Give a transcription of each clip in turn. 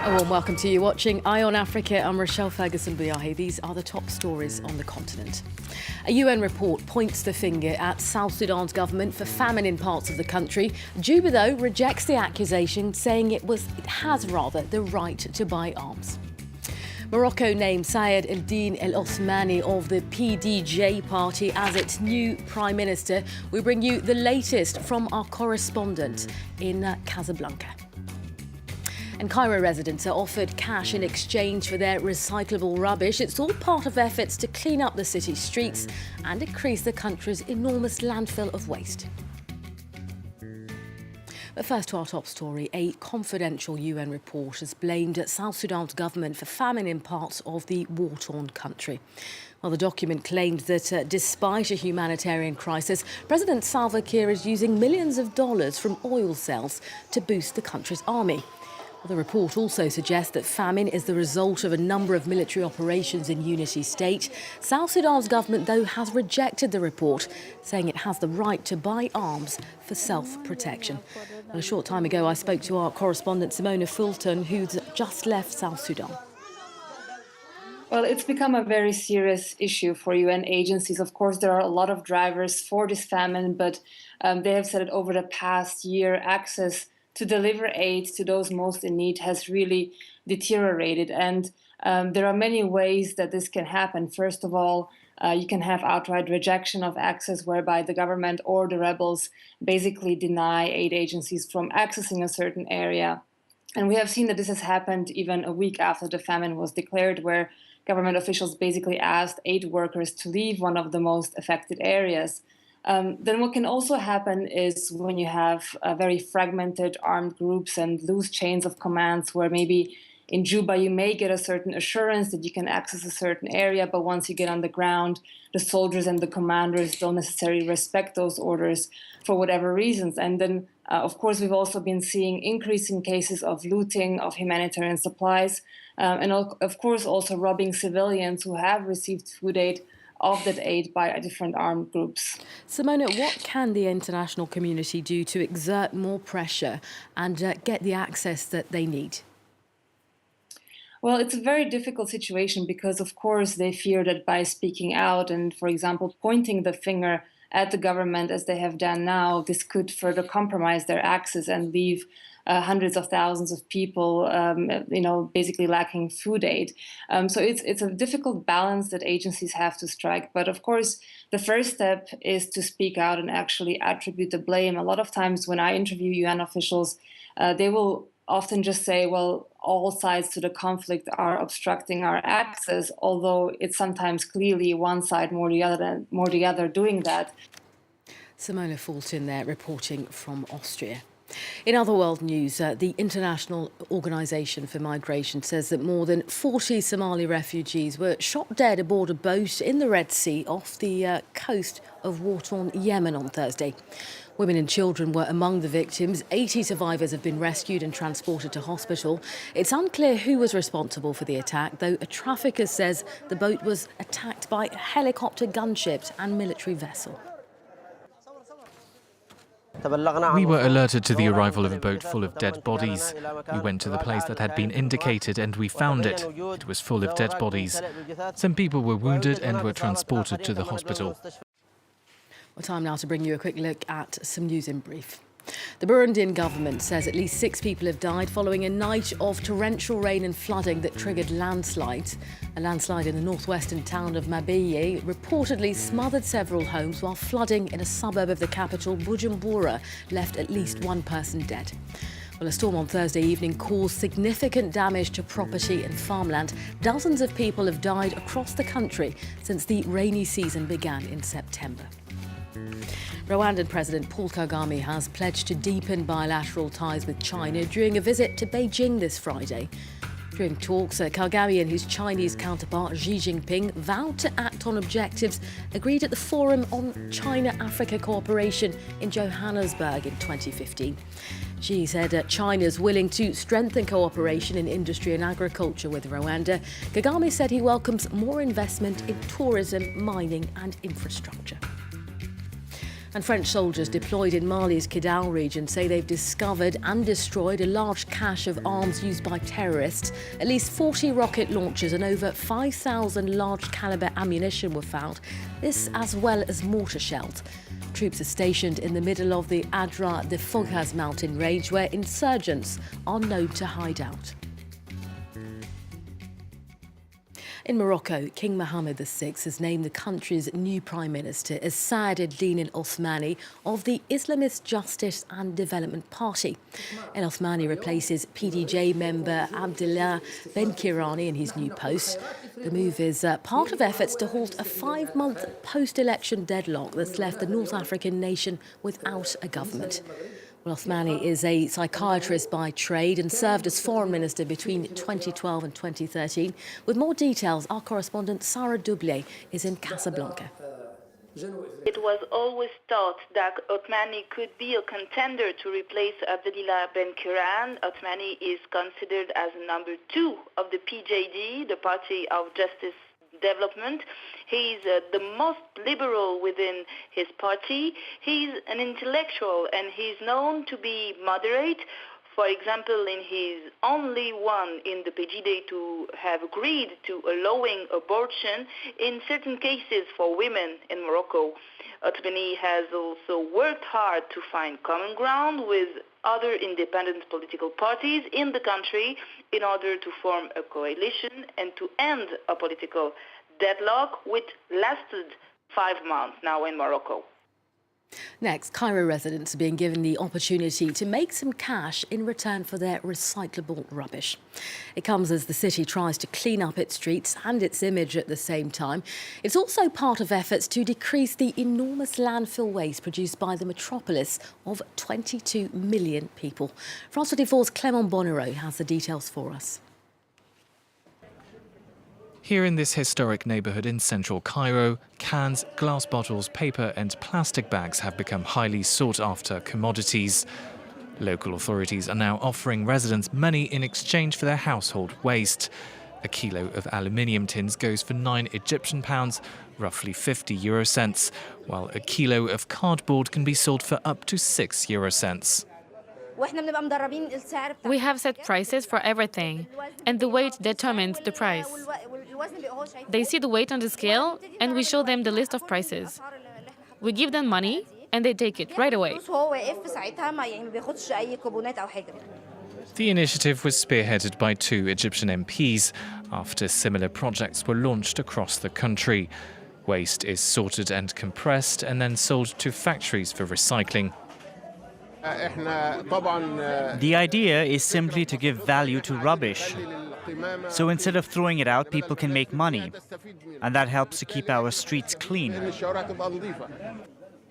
A warm welcome to you watching Eye on Africa. I'm Rochelle Ferguson-Buyahi. These are the top stories on the continent. A UN report points the finger at South Sudan's government for famine in parts of the country. Juba, though, rejects the accusation, saying it has the right to buy arms. Morocco named Sayed El-Din El-Osmani of the PDJ party as its new Prime Minister. We bring you the latest from our correspondent in Casablanca. And Cairo residents are offered cash in exchange for their recyclable rubbish. It's all part of efforts to clean up the city's streets and increase the country's enormous landfill of waste. But first to our top story, a confidential UN report has blamed South Sudan's government for famine in parts of the war-torn country. Well, the document claimed that despite a humanitarian crisis, President Salva Kiir is using millions of dollars from oil sales to boost the country's army. The report also suggests that famine is the result of a number of military operations in Unity State. South Sudan's government, though, has rejected the report, saying it has the right to buy arms for self-protection. Well, a short time ago, I spoke to our correspondent Simona Fulton, who's just left South Sudan. Well, it's become a very serious issue for UN agencies. Of course, there are a lot of drivers for this famine, but they have said that over the past year, access to deliver aid to those most in need has really deteriorated. And there are many ways that this can happen. First of all, you can have outright rejection of access, whereby the government or the rebels basically deny aid agencies from accessing a certain area. And we have seen that this has happened even a week after the famine was declared, where government officials basically asked aid workers to leave one of the most affected areas. Then what can also happen is when you have very fragmented armed groups and loose chains of commands, where maybe in Juba you may get a certain assurance that you can access a certain area, but once you get on the ground, the soldiers and the commanders don't necessarily respect those orders for whatever reasons. And then, of course, we've also been seeing increasing cases of looting of humanitarian supplies, and of course also robbing civilians who have received food aid of that aid by different armed groups. Simona, what can the international community do to exert more pressure and get the access that they need? Well, it's a very difficult situation because, of course, they fear that by speaking out and, for example, pointing the finger at the government as they have done now, this could further compromise their access and leave hundreds of thousands of people, basically lacking food aid. So it's a difficult balance that agencies have to strike. But of course, the first step is to speak out and actually attribute the blame. A lot of times when I interview UN officials, they will often just say, well, all sides to the conflict are obstructing our access, although it's sometimes clearly one side more the other doing that. Simona Fulton there reporting from Austria. In other world news, the International Organization for Migration says that more than 40 Somali refugees were shot dead aboard a boat in the Red Sea off the coast of war-torn Yemen on Thursday. Women and children were among the victims. 80 survivors have been rescued and transported to hospital. It's unclear who was responsible for the attack, though a trafficker says the boat was attacked by helicopter gunships and military vessel. We were alerted to the arrival of a boat full of dead bodies. We went to the place that had been indicated and we found it. It was full of dead bodies. Some people were wounded and were transported to the hospital. Well, time now to bring you a quick look at some news in brief. The Burundian government says at least 6 people have died following a night of torrential rain and flooding that triggered landslides. A landslide in the northwestern town of Mabeye reportedly smothered several homes, while flooding in a suburb of the capital, Bujumbura, left at least 1 person dead. Well, a storm on Thursday evening caused significant damage to property and farmland. Dozens of people have died across the country since the rainy season began in September. Rwandan President Paul Kagame has pledged to deepen bilateral ties with China during a visit to Beijing this Friday. During talks, Kagame and his Chinese counterpart Xi Jinping vowed to act on objectives agreed at the Forum on China-Africa Cooperation in Johannesburg in 2015. Xi said China's willing to strengthen cooperation in industry and agriculture with Rwanda. Kagame said he welcomes more investment in tourism, mining and infrastructure. And French soldiers deployed in Mali's Kidal region say they've discovered and destroyed a large cache of arms used by terrorists. At least 40 rocket launchers and over 5,000 large-caliber ammunition were found, this as well as mortar shells. Troops are stationed in the middle of the Adra de Foghaz mountain range where insurgents are known to hide out. In Morocco, King Mohammed VI has named the country's new Prime Minister as Saad al-Din al-Othmani of the Islamist Justice and Development Party. Al-Othmani replaces PDJ member Abdullah Ben-Kirani in his new post. The move is part of efforts to halt a 5-month post-election deadlock that's left the North African nation without a government. Well, Othmani is a psychiatrist by trade and served as foreign minister between 2012 and 2013. With more details, our correspondent Sarah Doublé is in Casablanca. It was always thought that Othmani could be a contender to replace Abdullah Ben-Kiran. Othmani is considered as number 2 of the PJD, the Party of Justice Development. He's the most liberal within his party. He's an intellectual and he's known to be moderate. For example, in his only one in the PJD to have agreed to allowing abortion in certain cases for women in Morocco. Othmani has also worked hard to find common ground with other independent political parties in the country in order to form a coalition and to end a political deadlock which lasted 5 months now in Morocco. Next, Cairo residents are being given the opportunity to make some cash in return for their recyclable rubbish. It comes as the city tries to clean up its streets and its image at the same time. It's also part of efforts to decrease the enormous landfill waste produced by the metropolis of 22 million people. France 24's Clément Bonnereau has the details for us. Here in this historic neighbourhood in central Cairo, cans, glass bottles, paper and plastic bags have become highly sought-after commodities. Local authorities are now offering residents money in exchange for their household waste. A kilo of aluminium tins goes for 9 Egyptian pounds, roughly 50 euro cents, while a kilo of cardboard can be sold for up to 6 euro cents. We have set prices for everything, and the weight determines the price. They see the weight on the scale, and we show them the list of prices. We give them money, and they take it right away. The initiative was spearheaded by 2 Egyptian MPs after similar projects were launched across the country. Waste is sorted and compressed and then sold to factories for recycling. The idea is simply to give value to rubbish. So instead of throwing it out, people can make money. And that helps to keep our streets clean.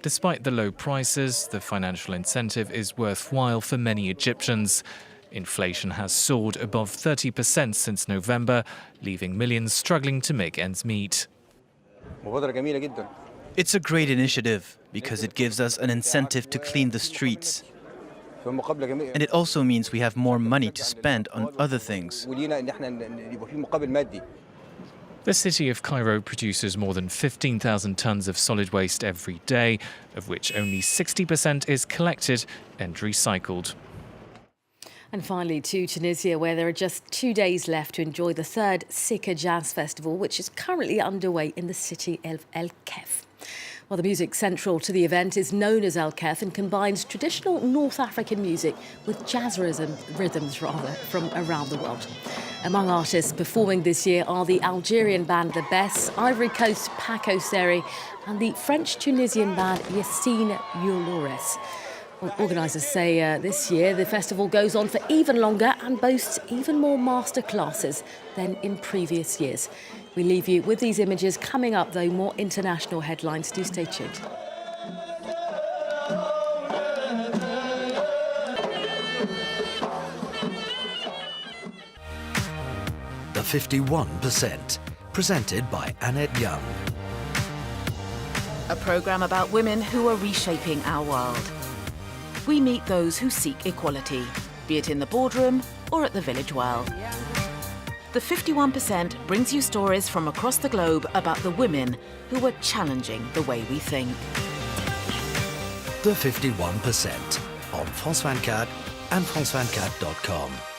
Despite the low prices, the financial incentive is worthwhile for many Egyptians. Inflation has soared above 30% since November, leaving millions struggling to make ends meet. It's a great initiative because it gives us an incentive to clean the streets. And it also means we have more money to spend on other things. The city of Cairo produces more than 15,000 tons of solid waste every day, of which only 60% is collected and recycled. And finally to Tunisia, where there are just 2 days left to enjoy the 3rd Sika Jazz Festival, which is currently underway in the city of El Kef. Well, the music central to the event is known as El Kef and combines traditional North African music with jazz rhythms from around the world. Among artists performing this year are the Algerian band Le Bess, Ivory Coast Paco Seri and the French-Tunisian band Yassine Youlores. Well, organisers say this year the festival goes on for even longer and boasts even more masterclasses than in previous years. We leave you with these images. Coming up, though, more international headlines. Do stay tuned. The 51%, presented by Annette Young. A programme about women who are reshaping our world. We meet those who seek equality, be it in the boardroom or at the village well. The 51% brings you stories from across the globe about the women who are challenging the way we think. The 51% on France 24 and France24.com.